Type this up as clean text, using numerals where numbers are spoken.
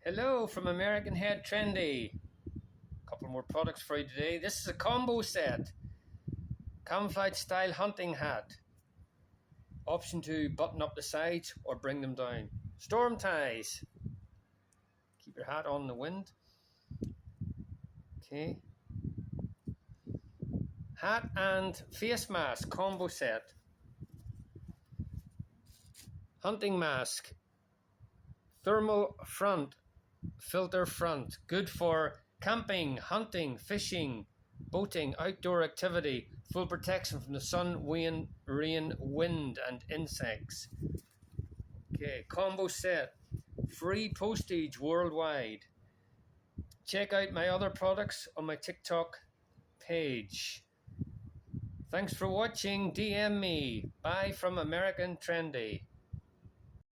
Hello from American Head Trendy. A couple more products for you today. This is a combo set. Camouflage style hunting hat. Option to button up the sides or bring them down. Storm ties. Keep your hat on the wind. Okay. Hat and face mask combo set. Hunting mask. Thermal front. Filter front. Good for camping, hunting, fishing, boating, outdoor activity. Full protection from the sun, rain, wind, and insects. Okay, combo set. Free postage worldwide. Check out my other products on my TikTok page. Thanks for watching. DM me. Bye from American Trendy.